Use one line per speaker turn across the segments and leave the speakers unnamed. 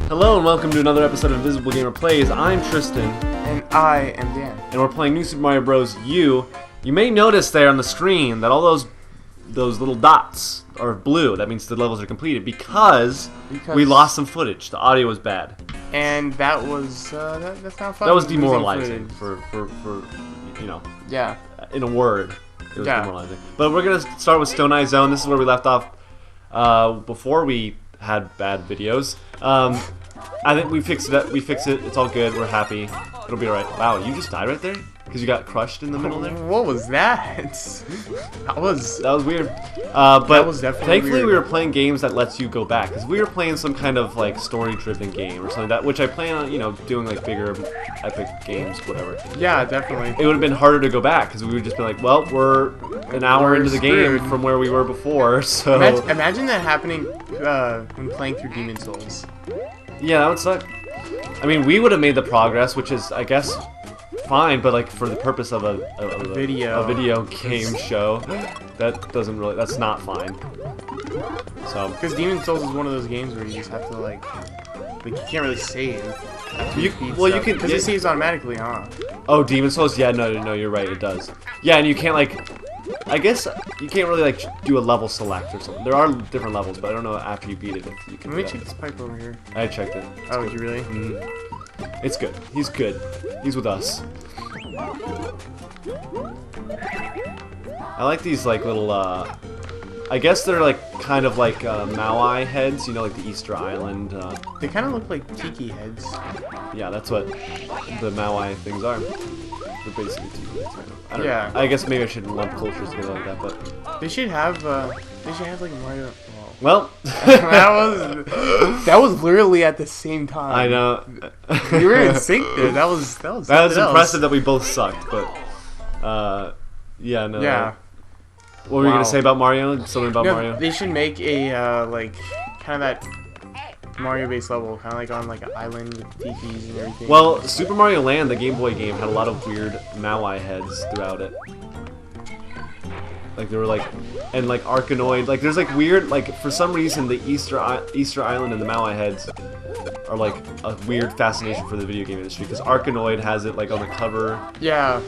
Hello and welcome to another episode of Invisible Gamer Plays. I'm Tristan.
And I am Dan.
And we're playing New Super Mario Bros. U. You may notice there on the screen that all those little dots are blue. That means the levels are completed because we lost some footage. The audio was bad.
And that was, that's not fun.
That was demoralizing for you know.
Yeah.
In a word, it was demoralizing. But we're going to start with Stone Eye Zone. This is where we left off before we had bad videos. I think we fixed it. It's all good. We're happy. It'll be alright. Wow, you just died right there? Because you got crushed in the middle there?
What was that? That was
weird. But
that was definitely
thankfully
weird.
we were playing games that lets you go back. Because we were playing some kind of like story-driven game or something which I plan on, you know, doing like bigger, epic games, whatever.
Yeah, definitely.
It would have been harder to go back because we would just be like, well, we're an hour into the game from where we were before, so.
Imagine that happening when playing through Demon Souls.
Yeah, that would suck. I mean, we would have made the progress, which is, I guess, fine, but like for the purpose of a video game show, that's not fine. So
because Demon Souls is one of those games where you just have to like you can't really save.
You can
because it saves automatically, huh?
Oh, Demon Souls, yeah, no, you're right, it does. Yeah, and you can't like, I guess you can't really like do a level select or something. There are different levels, but I don't know after you beat it if you can.
Let me check this pipe over here.
I checked it.
Oh, did you really?
Mm-hmm. It's good. He's good. He's with us. I like these like little I guess they're like kind of like Maui heads, you know, like the Easter Island.
They kind of look like tiki heads.
Yeah, that's what the Maui things are. They're basically tiki heads. I don't know. I guess maybe I shouldn't lump cultures together like that, but
they should have like Mario.
Well,
that was literally at the same time.
I know.
You were in sync there. That was
impressive that we both sucked, but yeah, no.
Yeah.
What were you gonna say about Mario? Something about Mario?
They should make a like kind of that Mario-based level, kind of like on like an island with tikis and everything.
Well, Super Mario Land, the Game Boy game, had a lot of weird Maui heads throughout it. Like they were like, and like Arkanoid, like there's like weird, like for some reason the Easter Island and the Maui heads are like a weird fascination for the video game industry because Arkanoid has it like on the cover.
Yeah.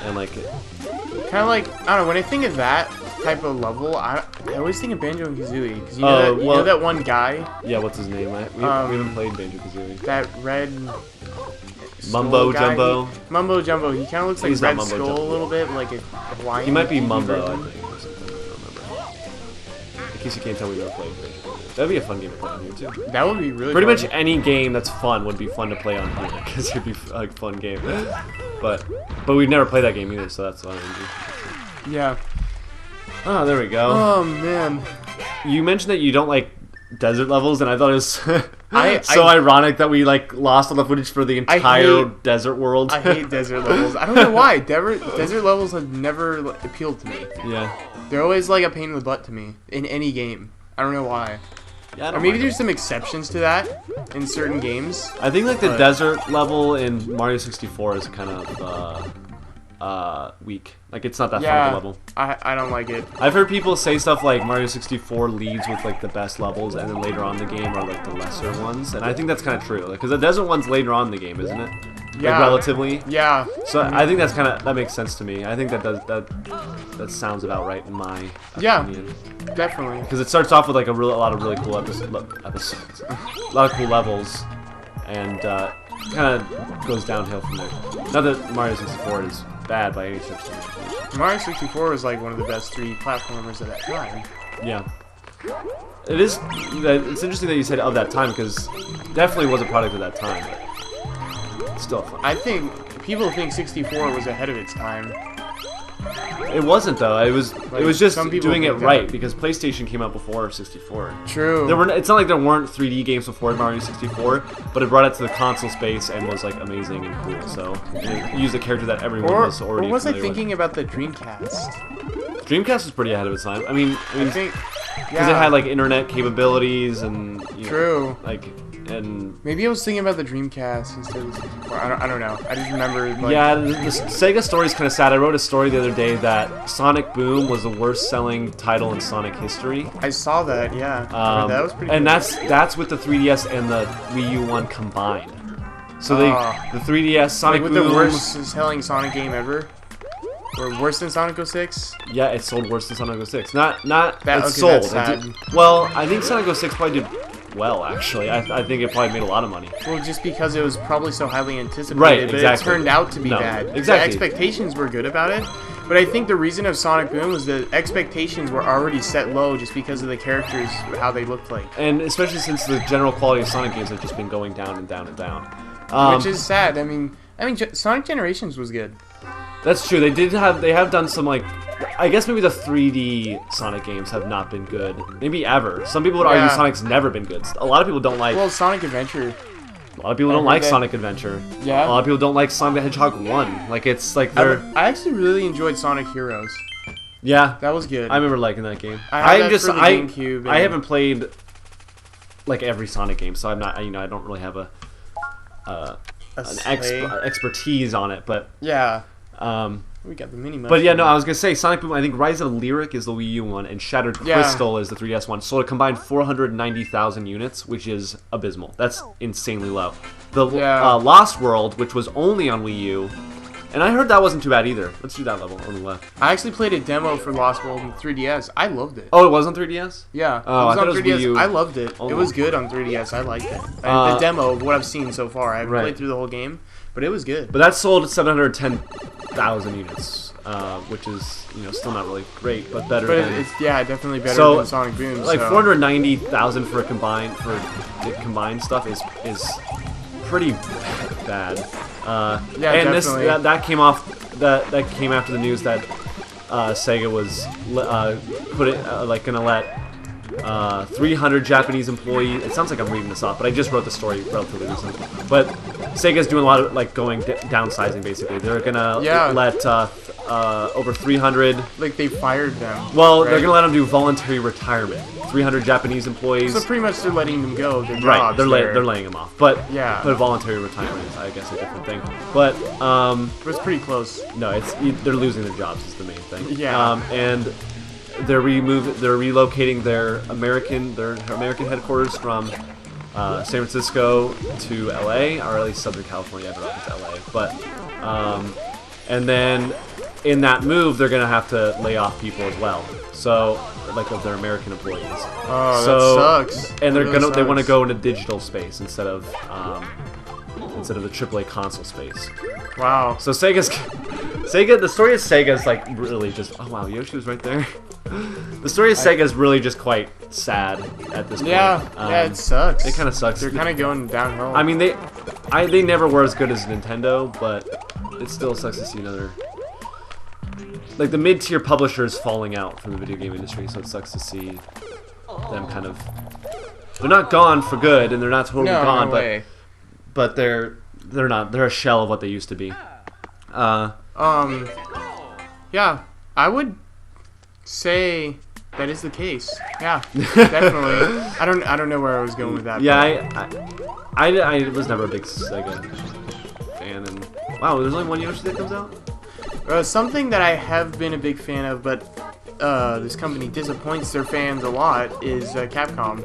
And like
kind of like, I don't know, when I think of that type of level, I always think of Banjo and Kazooie because you know that one guy.
Yeah, what's his name? We haven't played Banjo Kazooie.
That red.
Mumbo Jumbo.
Mumbo Jumbo. He kind of looks like
He's
Red
not Mumbo
Skull
Jumbo.
a little bit, like a Hawaiian.
He might be Mumbo, I think, or something. I don't remember. In case you can't tell, we never played Banjo Kazooie. That'd be a fun game to play on here too.
That would be really.
Pretty
fun.
much any game that's fun would be fun to play on here because it'd be like a fun game. But we've never played that game either, so that's why.
Yeah.
Oh, there we go.
Oh man.
You mentioned that you don't like desert levels, and I thought it was so
I
ironic that we like lost all the footage for the entire desert world.
I hate desert levels. I don't know why. Desert levels have never appealed to me.
Yeah.
They're always like a pain in the butt to me in any game. I don't know why.
Yeah,
or maybe there's some exceptions to that in certain games.
I think like the desert level in Mario 64 is kind of weak. Like it's not that fun of a level.
I don't like it.
I've heard people say stuff like Mario 64 leads with like the best levels, and then later on in the game are like the lesser ones, and I think that's kind of true. Because the desert one's later on in the game, isn't it?
Yeah.
Like relatively.
Yeah.
So I think that makes sense to me. I think that sounds about right in my opinion.
Definitely.
Because it starts off with like a lot of really cool episodes, a lot of cool levels, and kind of goes downhill from there. Not that Mario 64 is bad by any stretch of the imagination.
Mario 64 was like one of the best 3D platformers at that time.
Yeah. It is. It's interesting that you said of that time because it definitely was a product of that time. But still fun.
I think people think 64 was ahead of its time.
It wasn't though. It was.
Like,
it was just
some people
doing it
think that.
right because PlayStation came out before 64.
True.
It's not like there weren't 3D games before Mario 64, but it brought it to the console space and was like amazing and cool. So it used a character that everyone was already.
Or was I
familiar
thinking
with.
about the Dreamcast?
Dreamcast was pretty ahead of its time. I mean,
I think
because it had like internet capabilities and
True.
like and
maybe I was thinking about the Dreamcast instead of the 64. I don't know. I just remember. Like,
yeah, the Sega story is kind of sad. I wrote a story the other day that Sonic Boom was the worst selling title in Sonic history.
I saw that. Yeah, that was pretty.
And
cool.
that's with the 3DS and the Wii U one combined. So the 3DS Sonic
with
Boom,
the worst selling Sonic game ever. Or worse than Sonic 06?
Yeah, it sold worse than Sonic 06. Not that,
it's
okay, sold.
That's sad.
Well, I think Sonic 06 probably did well, actually. I think it probably made a lot of money.
Well, just because it was probably so highly anticipated,
right,
but
exactly.
it turned out to be bad.
Exactly.
The expectations were good about it, but I think the reason of Sonic Boom was the expectations were already set low just because of the characters, how they looked like.
And especially since the general quality of Sonic games have just been going down and down and down.
Which is sad. I mean, Sonic Generations was good.
That's true. They have done some, like, I guess maybe the 3D Sonic games have not been good. Maybe ever. Some people would argue Sonic's never been good. A lot of people don't like...
Well, Sonic Adventure.
A lot of people don't like Sonic Adventure.
Yeah.
A lot of people don't like Sonic the Hedgehog 1. Like, it's like they're...
I actually really enjoyed Sonic Heroes.
Yeah.
That was good.
I remember liking that game.
I
haven't played, like, every Sonic game, so I'm not, I don't really have an expertise on it, but...
Yeah. We got the mini.
But yeah, no, I was gonna say Sonic Boom. I think Rise of Lyric is the Wii U one, and Shattered Crystal is the 3DS one. So it combined 490,000 units, which is abysmal. That's insanely low. The Lost World, which was only on Wii U, and I heard that wasn't too bad either. Let's do that level on the left.
I actually played a demo for Lost World in 3DS. I loved it.
Oh, it was on 3DS?
Yeah.
Oh,
it was
I
on
thought
3DS.
it was Wii U.
I loved it.
Oh.
It was good on 3DS. I liked it. The demo of what I've seen so far. I haven't played through the whole game, but it was good.
But that sold 710,000 units, which is still not really great, but better.
But it's definitely better than Sonic Boom.
Like 490,000 for the combined stuff is pretty bad. And
definitely.
That came off. That came after the news that Sega was gonna let 300 Japanese employees. It sounds like I'm reading this off, but I just wrote the story relatively recently. But Sega's doing a lot of downsizing. Basically, they're gonna let over 300.
Like they fired them.
Well, they're gonna let them do voluntary retirement. 300 Japanese employees.
So pretty much they're letting them go. Their
right,
jobs,
they're laying them off. But
but
voluntary retirement is, I guess, a different thing. But
it's pretty close.
No, they're losing their jobs is the main thing.
Yeah.
And they're relocating their American headquarters from San Francisco to LA, or at least Southern California. I don't know if it's LA, but and then in that move, they're gonna have to lay off people as well. So, like, of their American employees.
Oh, that sucks.
And they want to go into digital space instead of the AAA console space.
Wow.
So the story of Sega is like really just, oh wow, Yoshi was right there. The story of Sega is really just quite sad at this point.
Yeah, it sucks.
It kind of sucks.
They're kind of going downhill.
I mean, they never were as good as Nintendo, but it still sucks to see another, like, the mid-tier publishers falling out from the video game industry. So it sucks to see them kind of, they're not gone for good, and they're not totally gone, but they're a shell of what they used to be.
Yeah, I would say that is the case. Yeah, definitely. I don't know where I was going with that.
Yeah, I was never a big Sega fan, and wow, there's only one Yoshi that comes out?
Something that I have been a big fan of, but this company disappoints their fans a lot, is Capcom.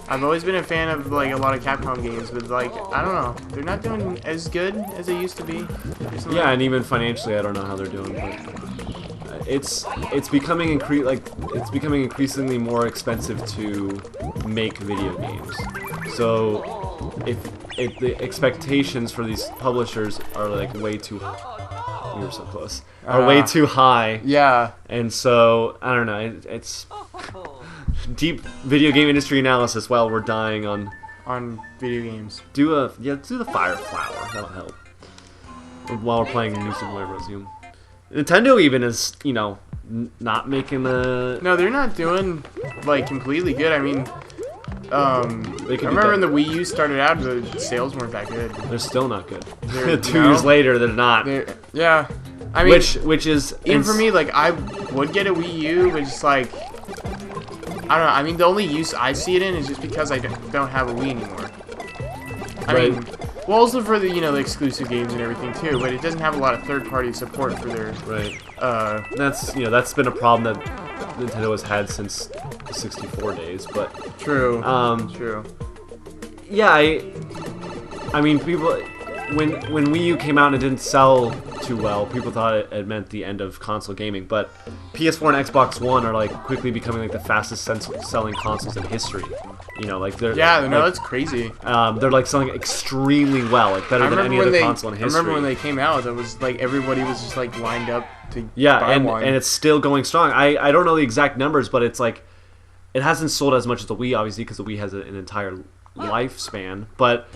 I've always been a fan of, like, a lot of Capcom games, but, like, I don't know, they're not doing as good as they used to be recently.
Yeah, and even financially, I don't know how they're doing, but it's becoming increasingly more expensive to make video games. So if the expectations for these publishers are, like, way too high, we were so close, are way too high.
Yeah. And
so I don't know, it's deep video game industry analysis while we're dying on
video games.
Do the Fire Flower. That'll help. While we're playing New Super Mario Bros. U. Nintendo even is, not making the...
No, they're not doing, like, completely good. I mean, I remember when the Wii U started out, the sales weren't that good.
They're still not good. 2 years later, they're not.
Yeah. I mean,
which is...
Even for me, like, I would get a Wii U, but just, like... I don't know. I mean, the only use I see it in is just because I don't have a Wii anymore. I mean, well, also for the the exclusive games and everything too, but it doesn't have a lot of third-party support for their
That's been a problem that Nintendo has had since the 64 days, but
true. True.
Yeah, I mean, people when Wii U came out and it didn't sell too well, people thought it meant the end of console gaming. But PS4 and Xbox One are like quickly becoming like the fastest selling consoles in history. Like they're
that's crazy.
They're like selling extremely well, like better than any other console in history.
I remember when they came out, that was like everybody was just like lined up to
buy one. And it's still going strong. I don't know the exact numbers, but it's like it hasn't sold as much as the Wii, obviously, because the Wii has an entire lifespan, but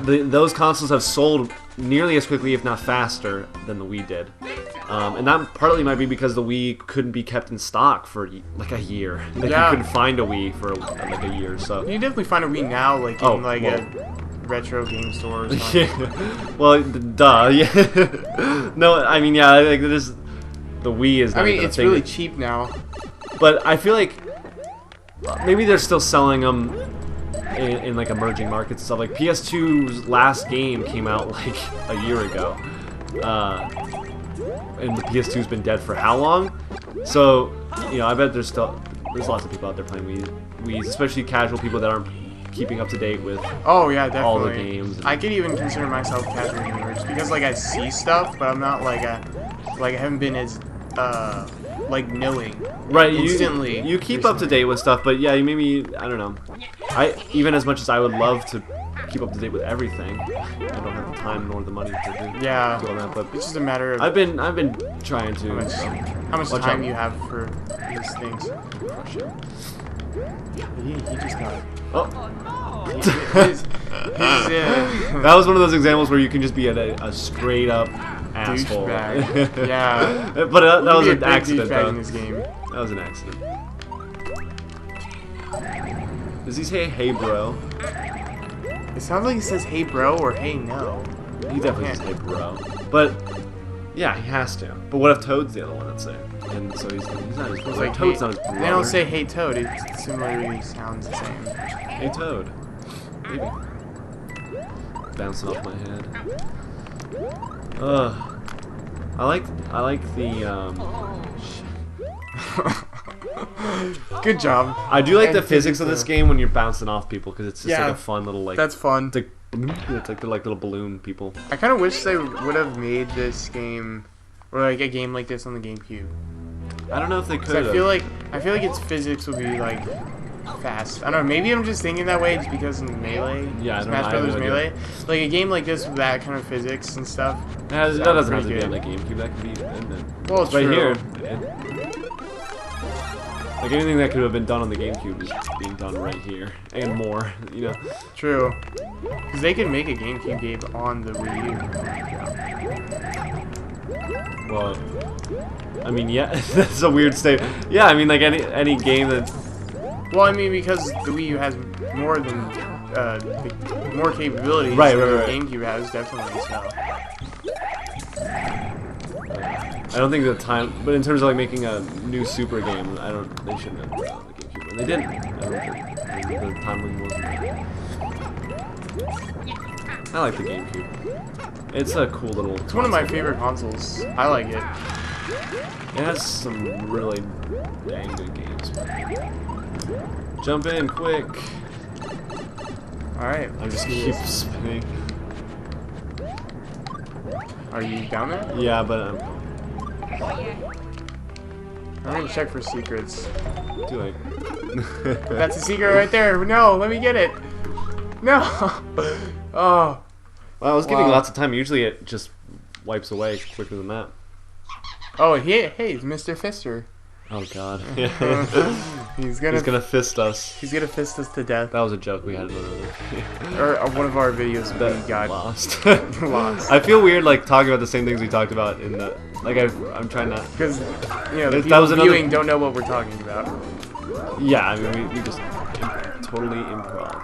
those consoles have sold nearly as quickly, if not faster, than the Wii did. And that partly might be because the Wii couldn't be kept in stock for like a year. Like you couldn't find a Wii for like a year. So
you definitely find a Wii now, like in a retro game store or something.
Well, duh. Yeah. No, I mean, yeah, like the Wii is. Not
it's really cheap now.
But I feel like maybe they're still selling them in like emerging markets and stuff. Like PS2's last game came out like a year ago, and the PS2's been dead for how long? So I bet there's lots of people out there playing Wii's, especially casual people that aren't keeping up to date with
all the
games.
I could even consider myself casual gamer just because like I see stuff, but I'm not like I haven't been as like knowing instantly.
You keep up to date with stuff, but yeah, maybe I don't know. Even as much as I would love to keep up to date with everything, I don't have the time nor the money to do all that. But
it's just a matter of
I've been trying to.
How much time you have for these things? He just got it.
Oh. That was one of those examples where you can just be a straight up asshole.
Douchebag. Yeah.
But that was an accident, though.
In this game.
That was an accident. Does he say "Hey, bro"?
It sounds like he says "Hey, bro" or "Hey, no."
He definitely says "Hey, bro." But yeah, he has to. But what if Toad's the other one that's there? And so he's not his brother. Like Toad's not his brother.
They don't say "Hey, Toad." It similarly sounds the same.
Hey, Toad. Maybe. Bouncing off my head. I like the
Good job.
I do like the physics of this game when you're bouncing off people, because it's just like a fun little like.
That's fun.
It's like they're like little balloon people.
I kind of wish they would have made this game, or like a game like this on the GameCube.
I don't know if they could.
I feel like its physics would be like fast. I don't know. Maybe I'm just thinking that way just because of Melee.
Yeah,
Smash Brothers Melee. Like a game like this with that kind of physics and stuff.
That doesn't have to be on the GameCube. That could be.
Well, it's
right here. Like anything that could have been done on the GameCube is being done right here, and more.
True. Because they can make a GameCube game on the Wii
U. Well, I mean, yeah, that's a weird statement. Yeah, I mean, like any game that.
Well, I mean, because the Wii U has more than more capabilities
than
the GameCube has, definitely. So.
I don't think the time, but in terms of like making a new Super game, they shouldn't have done it on the GameCube, and they didn't. I don't think the timing wasn't there. I like the GameCube. It's a cool little.
It's one of my favorite consoles. I like it.
It has some really dang good games. Jump in quick.
All right.
I just keep spinning.
Are you down there?
Yeah, but
I'm gonna check for secrets.
Too late.
That's a secret right there. No, let me get it. No. Oh.
Well, I was giving lots of time. Usually it just wipes away quicker than that.
Oh, hey, it's Mr. Fister.
Oh God.
He's gonna
fist us.
He's gonna fist us to death.
That was a joke we had.
Or one of our videos
that
we got
lost.
Lost.
I feel weird like talking about the same things we talked about in the I'm trying not
because the people viewing don't know what we're talking about.
Yeah, I mean we just totally improv.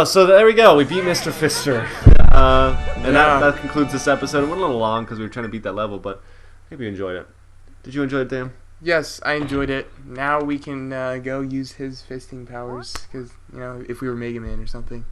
So there we go. We beat Mr. Fister. And that concludes this episode. It went a little long because we were trying to beat that level, but maybe you enjoyed it. Did you enjoy it, Dan?
Yes, I enjoyed it. Now we can go use his fisting powers, because, if we were Mega Man or something.